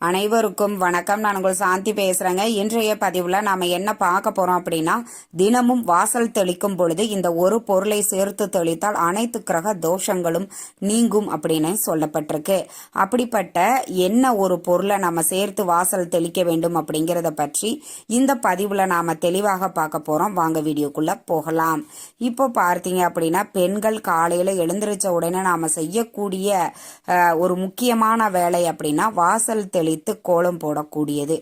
அனைவருக்கும் வணக்கம். நான் உங்கள் சாந்தி பேசுறேங்க. இன்றைய பதிவுல நாம என்ன பார்க்க போறோம் அப்படின்னா, தினமும் வாசல் தெளிக்கும் பொழுது இந்த ஒரு பொருளை சேர்த்து தெளித்தால் அனைத்து கிரக தோஷங்களும் நீங்கும் அப்படின்னு சொல்லப்பட்டிருக்கு. அப்படிப்பட்ட என்ன ஒரு பொருளை நாம சேர்த்து வாசல் தெளிக்க வேண்டும் அப்படிங்கறத பற்றி இந்த பதிவுல நாம தெளிவாக பார்க்க போறோம். வாங்க வீடியோக்குள்ள போகலாம். இப்போ பார்த்தீங்க அப்படின்னா, பெண்கள் காலையில எழுந்திருச்ச உடனே நாம செய்யக்கூடிய ஒரு முக்கியமான வேலை அப்படின்னா வாசல் தெளி கோலம் போடக்கூடியது.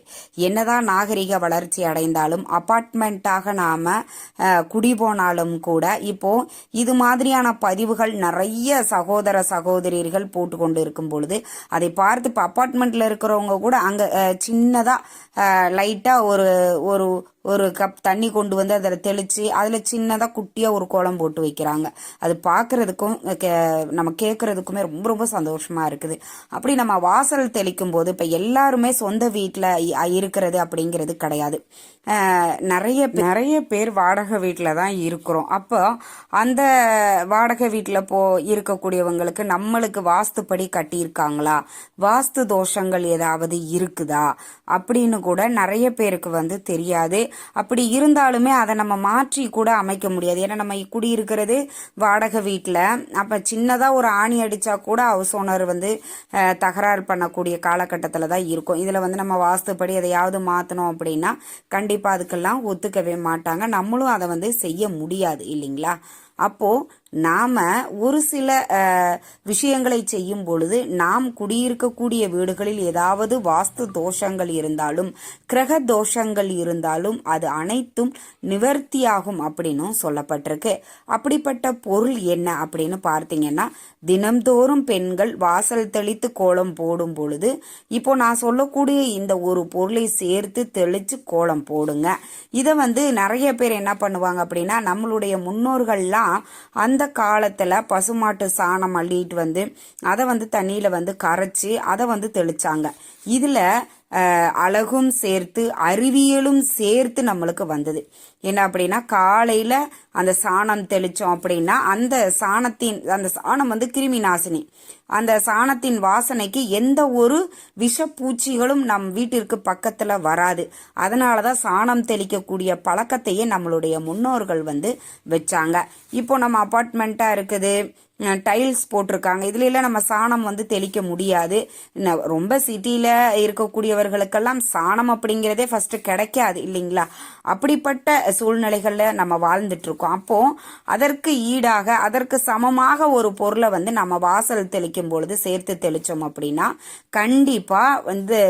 என்னதான் நாகரிக வளர்ச்சி அடைந்தாலும் அபார்ட்மெண்ட்டாக நாம குடி போனாலும் கூட இப்போ இது மாதிரியான பதிவுகள் நிறைய சகோதர சகோதரிகள் போட்டு கொண்டு இருக்கும் பொழுது அதை பார்த்து இப்போ அபார்ட்மெண்ட்ல இருக்கிறவங்க கூட அங்க சின்னதா லைட்டா ஒரு ஒரு ஒரு கப் தண்ணி கொண்டு வந்து அதில் தெளித்து அதில் சின்னதாக குட்டியாக ஒரு கோலம் போட்டு வைக்கிறாங்க. அது பார்க்குறதுக்கும் நம்ம கேட்குறதுக்குமே ரொம்ப ரொம்ப சந்தோஷமாக இருக்குது. அப்படி நம்ம வாசல் தெளிக்கும் போது இப்போ எல்லாருமே சொந்த வீட்டில் இருக்கிறது அப்படிங்கிறது கிடையாது. நிறைய பேர் வாடகை வீட்டில் தான் இருக்கிறோம். அப்போ அந்த வாடகை வீட்டில் இருக்கக்கூடியவங்களுக்கு நம்மளுக்கு வாஸ்துப்படி கட்டியிருக்காங்களா, வாஸ்து தோஷங்கள் ஏதாவது இருக்குதா அப்படின்னு கூட நிறைய பேருக்கு வந்து தெரியாது. அப்படி இருந்தாலுமே அதை நம்ம மாற்றி கூட அமைக்க முடியாது. ஏன்னா நம்ம குடியிருக்கிறது வாடகை வீட்டில். அப்போ சின்னதாக ஒரு ஆணி அடித்தா கூட ஹவுஸ் ஓனர் வந்து தகராறு பண்ணக்கூடிய காலகட்டத்தில் தான் இருக்கும். இதில் வந்து நம்ம வாஸ்துப்படி எதையாவது மாற்றணும் அப்படின்னா கண்டிப்பாக அதுக்கெல்லாம் ஒத்துக்கவே மாட்டாங்க. நம்மளும் அதை வந்து செய்ய முடியாது இல்லைங்களா. அப்போ நாம ஒரு சில விஷயங்களை செய்யும் பொழுது நாம் குடியிருக்கக்கூடிய வீடுகளில் ஏதாவது வாஸ்து தோஷங்கள் இருந்தாலும் கிரக தோஷங்கள் இருந்தாலும் அது அனைத்தும் நிவர்த்தியாகும் அப்படின்னும் சொல்லப்பட்டிருக்கு. அப்படிப்பட்ட பொருள் என்ன அப்படின்னு பார்த்தீங்கன்னா, தினம்தோறும் பெண்கள் வாசல் தெளித்து கோலம் போடும் பொழுது இப்போ நான் சொல்லக்கூடிய இந்த ஒரு பொருளை சேர்த்து தெளிச்சு கோலம் போடுங்க. இதை வந்து நிறைய பேர் என்ன பண்ணுவாங்க அப்படின்னா, நம்மளுடைய முன்னோர்கள்லாம் அந்த காலத்துல பசுமாட்டு சாணம் அள்ளிட்டு வந்து அதை வந்து தண்ணியில வந்து கரைச்சி அதை வந்து தெளிச்சாங்க. இதுல அழகும் சேர்த்து அறிவியலும் சேர்த்து நம்மளுக்கு வந்தது. என்ன அப்படின்னா, காலையில அந்த சாணம் தெளிச்சோம் அப்படின்னா அந்த சாணம் வந்து கிருமி நாசினி. அந்த சாணத்தின் வாசனைக்கு எந்த ஒரு விஷப்பூச்சிகளும் நம் வீட்டிற்கு பக்கத்துல வராது. அதனாலதான் சாணம் தெளிக்கக்கூடிய பழக்கத்தையே நம்மளுடைய முன்னோர்கள் வந்து வச்சாங்க. இப்போ நம்ம அபார்ட்மெண்ட்டா இருக்குது, டைல்ஸ் போட்டிருக்காங்க, இதுல எல்லாம் நம்ம சாணம் வந்து தெளிக்க முடியாது. ரொம்ப சிட்டியில இருக்கக்கூடியவர்களுக்கெல்லாம் சாணம் அப்படிங்கிறதே ஃபர்ஸ்ட் கிடைக்காது இல்லைங்களா. அப்படிப்பட்ட சூழ்நிலைகள்ல நம்ம வாழ்ந்துட்டு இருக்கோம். அப்போ அதற்கு ஈடாக அதற்கு சமமாக ஒரு பொருளை வந்து நம்ம வாசல் தெளிக்கும் பொழுது சேர்த்து தெளிச்சோம் அப்படின்னா கண்டிப்பா வந்து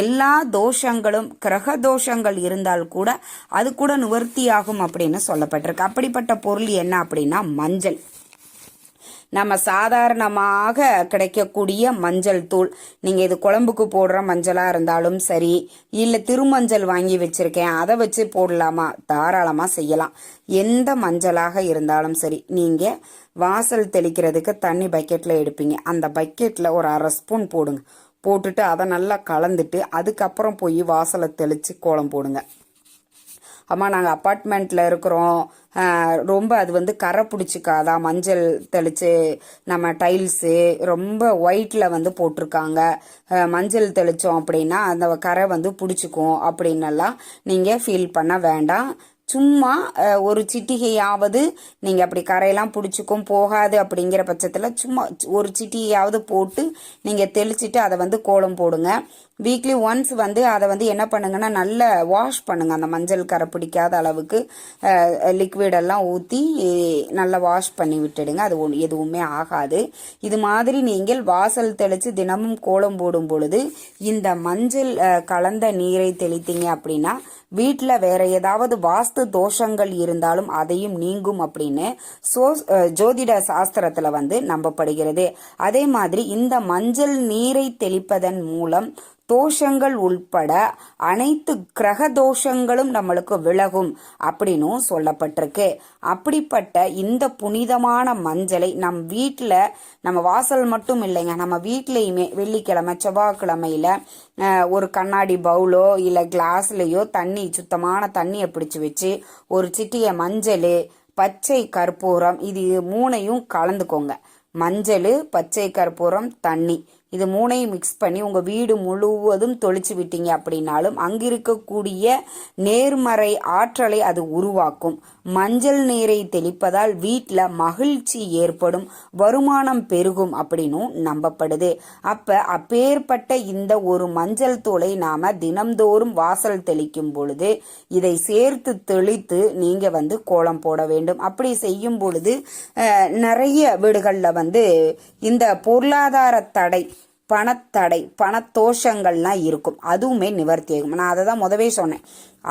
எல்லா தோஷங்களும் கிரக தோஷங்கள் இருந்தால் கூட அது கூட நிவர்த்தியாகும் அப்படின்னு சொல்லப்பட்டிருக்கு. அப்படிப்பட்ட பொருள் என்ன அப்படின்னா மஞ்சள். நம்ம சாதாரணமாக கிடைக்கக்கூடிய மஞ்சள் தூள், நீங்க இது குழம்புக்கு போடுற மஞ்சளா இருந்தாலும் சரி, இல்ல திருமஞ்சள் வாங்கி வச்சிருக்கேன் அதை வச்சு போடலாமா, தாராளமா செய்யலாம். எந்த மஞ்சளாக இருந்தாலும் சரி, நீங்க வாசல் தெளிக்கிறதுக்கு தண்ணி பக்கெட்ல எடுப்பீங்க, அந்த பக்கெட்ல ஒரு 1/2 ஸ்பூன் போடுங்க. போட்டுட்டு அதை நல்லா கலந்துட்டு அதுக்கப்புறம் போய் வாசலை தெளிச்சு கோலம் போடுங்க. அம்மா நாங்கள் அப்பார்ட்மெண்ட்ல இருக்கிறோம், ரொம்ப அது வந்து கரை பிடிச்சிக்காதா, மஞ்சள் தெளிச்சு நம்ம டைல்ஸு ரொம்ப ஒயிட்ல வந்து போட்டிருக்காங்க, மஞ்சள் தெளிச்சோம் அப்படின்னா அந்த கரை வந்து பிடிச்சிக்கும் அப்படின்னெல்லாம் நீங்க ஃபீல் பண்ண வேண்டாம். சும்மா ஒரு சிட்டிகையாவது நீங்க அப்படி கரையெல்லாம் பிடிச்சிக்கும் போகாது அப்படிங்கிற பட்சத்துல சும்மா ஒரு சிட்டிகையாவது போட்டு நீங்க தெளிச்சுட்டு அதை வந்து கோலம் போடுங்க. வீக்லி ஒன்ஸ் வந்து அதை வந்து என்ன பண்ணுங்கன்னா நல்லா வாஷ் பண்ணுங்க. அந்த மஞ்சள் கரை பிடிக்காத அளவுக்கு லிக்விடெல்லாம் ஊற்றி நல்லா வாஷ் பண்ணி விட்டுடுங்க. அது எதுவுமே ஆகாது. இது மாதிரி நீங்கள் வாசல் தெளித்து தினமும் கோலம் போடும் பொழுது இந்த மஞ்சள் கலந்த நீரை தெளித்தீங்க அப்படின்னா வீட்டில் வேற ஏதாவது வாஸ்து தோஷங்கள் இருந்தாலும் அதையும் நீங்கும் அப்படின்னு ஜோதிட சாஸ்திரத்துல வந்து நம்பப்படுகிறது. அதே மாதிரி இந்த மஞ்சள் நீரை தெளிப்பதன் மூலம் தோஷங்கள் உள்பட அனைத்து கிரக தோஷங்களும் நம்மளுக்கு விலகும் அப்படின்னும் சொல்லப்பட்டிருக்கு. அப்படிப்பட்ட இந்த புனிதமான மஞ்சளை நம் வீட்டில் நம்ம வாசல் மட்டும் இல்லைங்க, நம்ம வீட்லயுமே வெள்ளிக்கிழமை செவ்வாய்க்கிழமையில ஒரு கண்ணாடி பவுலோ இல்ல கிளாஸ்லயோ தண்ணி சுத்தமான தண்ணியை பிடிச்சு வச்சு ஒரு சிட்டிய மஞ்சள் பச்சை கற்பூரம் இது 3ஐயும் கலந்துக்கோங்க. மஞ்சள், பச்சை கற்பூரம், தண்ணி இது மூணையும் மிக்ஸ் பண்ணி உங்கள் வீடு முழுவதும் தொளிச்சு விட்டீங்க அப்படின்னாலும் அங்கிருக்கக்கூடிய நேர்மறை ஆற்றலை அது உருவாக்கும். மஞ்சள் நீரை தெளிப்பதால் வீட்டில் மகிழ்ச்சி ஏற்படும், வருமானம் பெருகும் அப்படின்னும் நம்பப்படுது. அப்பேற்பட்ட இந்த ஒரு மஞ்சள் தூளை நாம தினம்தோறும் வாசல் தெளிக்கும் பொழுது இதை சேர்த்து தெளித்து நீங்க கோலம் போட வேண்டும். அப்படி செய்யும் பொழுது நிறைய வீடுகளில் இந்த பொருளாதார தடை, பணத்தடை, பணத்தோஷங்கள்லாம் இருக்கும், அதுவுமே நிவர்த்தி ஆகும். நான் அதை தான் முதவே சொன்னேன்,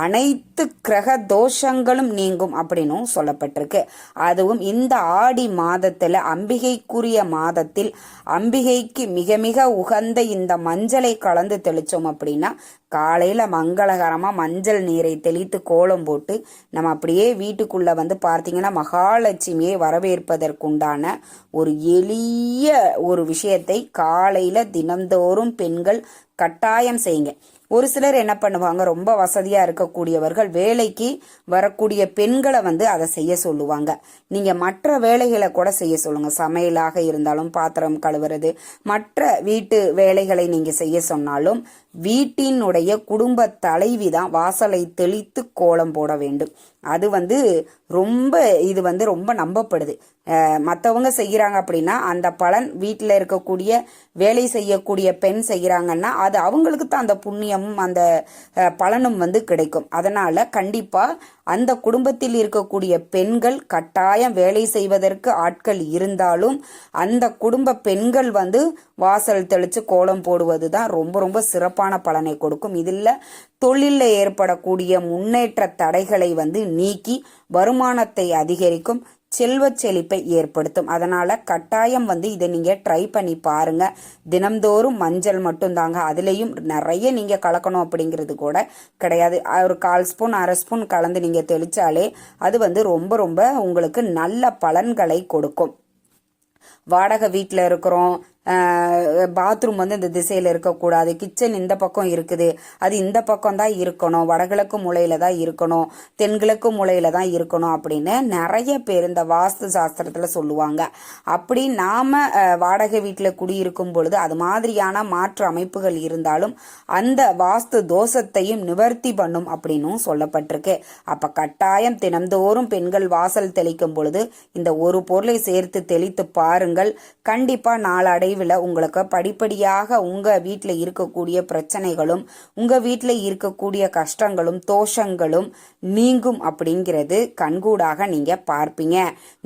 அனைத்து கிரக தோஷங்களும் நீங்கும் அப்படின்னும் சொல்லப்பட்டிருக்கு. அதுவும் இந்த ஆடி மாதத்துல, அம்பிகைக்குரிய மாதத்தில் அம்பிகைக்கு மிக மிக உகந்த இந்த மஞ்சளை கலந்து தெளிச்சோம் அப்படின்னா காலையில மங்களகரமா மஞ்சள் நீரை தெளித்து கோலம் போட்டு நம்ம அப்படியே வீட்டுக்குள்ள பார்த்தீங்கன்னா மகாலட்சுமியை வரவேற்பதற்குண்டான ஒரு எளிய ஒரு விஷயத்தை காலையில தினந்தோறும் பெண்கள் கட்டாயம் செய்யுங்க. ஒரு சிலர் என்ன பண்ணுவாங்க, ரொம்ப வசதியா இருக்கக்கூடியவர்கள் வேலைக்கு வரக்கூடிய பெண்களை அதை செய்ய சொல்லுவாங்க. நீங்க மற்ற வேலைகளை கூட செய்ய சொல்லுங்க. சமையலாக இருந்தாலும், பாத்திரம் கழுவுறது, மற்ற வீட்டு வேலைகளை நீங்க செய்ய சொன்னாலும் வீட்டினுடைய குடும்ப தலைவி தான் வாசலை தெளித்து கோலம் போட வேண்டும். அது ரொம்ப இது ரொம்ப நம்பப்படுது. மற்றவங்க செய்கிறாங்க அப்படின்னா அந்த பலன் வீட்டில் இருக்கக்கூடிய வேலை செய்யக்கூடிய பெண் செய்கிறாங்கன்னா அது அவங்களுக்கு தான் அந்த புண்ணியமும் அந்த பலனும் கிடைக்கும். அதனால கண்டிப்பா அந்த குடும்பத்தில் இருக்கக்கூடிய பெண்கள் கட்டாயம் வேலை செய்வதற்கு ஆட்கள் இருந்தாலும் அந்த குடும்ப பெண்கள் வாசல் தெளிச்சு கோலம் போடுவது தான் ரொம்ப ரொம்ப சிறப்பான பலனை கொடுக்கும். இதில் தொழிலில் ஏற்படக்கூடிய முன்னேற்ற தடைகளை நீக்கி வருமானத்தை அதிகரிக்கும், செல்வ செழிப்பை ஏற்படுத்தும். அதனால கட்டாயம் இதை நீங்க ட்ரை பண்ணி பாருங்க. தினம்தோறும் மஞ்சள் மட்டும் தாங்க, அதுலயும் நிறைய நீங்க கலக்கணும் அப்படிங்கிறது கூட கிடையாது. ஒரு 1/4 ஸ்பூன் 1/2 ஸ்பூன் கலந்து நீங்க தெளிச்சாலே அது ரொம்ப ரொம்ப உங்களுக்கு நல்ல பலன்களை கொடுக்கும். வாடகை வீட்டில் இருக்கிறோம், பாத்ரூம் இந்த திசையில் இருக்கக்கூடாது, கிச்சன் இந்த பக்கம் இருக்குது, அது இந்த பக்கம் தான் இருக்கணும், வடகிழக்கு மூலையில தான் இருக்கணும், தென்கிழக்கு மூலையில தான் இருக்கணும் அப்படின்னு நிறைய பேர் இந்த வாஸ்து சாஸ்திரத்துல சொல்லுவாங்க. அப்படி நாம வாடகை வீட்டில் குடியிருக்கும் பொழுது அது மாதிரியான மாற்று அமைப்புகள் இருந்தாலும் அந்த வாஸ்து தோஷத்தையும் நிவர்த்தி பண்ணும் அப்படின்னும் சொல்லப்பட்டிருக்கு. அப்ப கட்டாயம் தினம்தோறும் பெண்கள் வாசல் தெளிக்கும் பொழுது இந்த ஒரு பொருளை சேர்த்து தெளித்து பாருங்கள். கண்டிப்பா நாளடை உங்களுக்கு படிப்படியாக உங்க வீட்டில் இருக்கக்கூடிய பிரச்சனைகளும் உங்க வீட்டில் இருக்கக்கூடிய கஷ்டங்களும் தோஷங்களும் நீங்கும் அப்படிங்கிறது கண்கூடாக நீங்க பார்ப்பீங்க.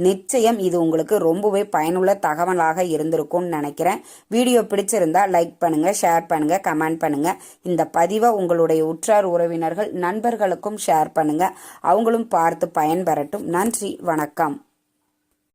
நிச்சயம் இது உங்களுக்கு ரொம்பவே பயனுள்ள தகவலாக இருந்திருக்கும்னு நினைக்கிறேன். வீடியோ பிடிச்சிருந்தா லைக் பண்ணுங்க, ஷேர் பண்ணுங்க, கமெண்ட் பண்ணுங்க. இந்த பதிவை உங்களுடைய உற்றார் உறவினர்கள் நண்பர்களுக்கும் ஷேர் பண்ணுங்க, அவங்களும் பார்த்து பயன்பெறட்டும். நன்றி, வணக்கம்.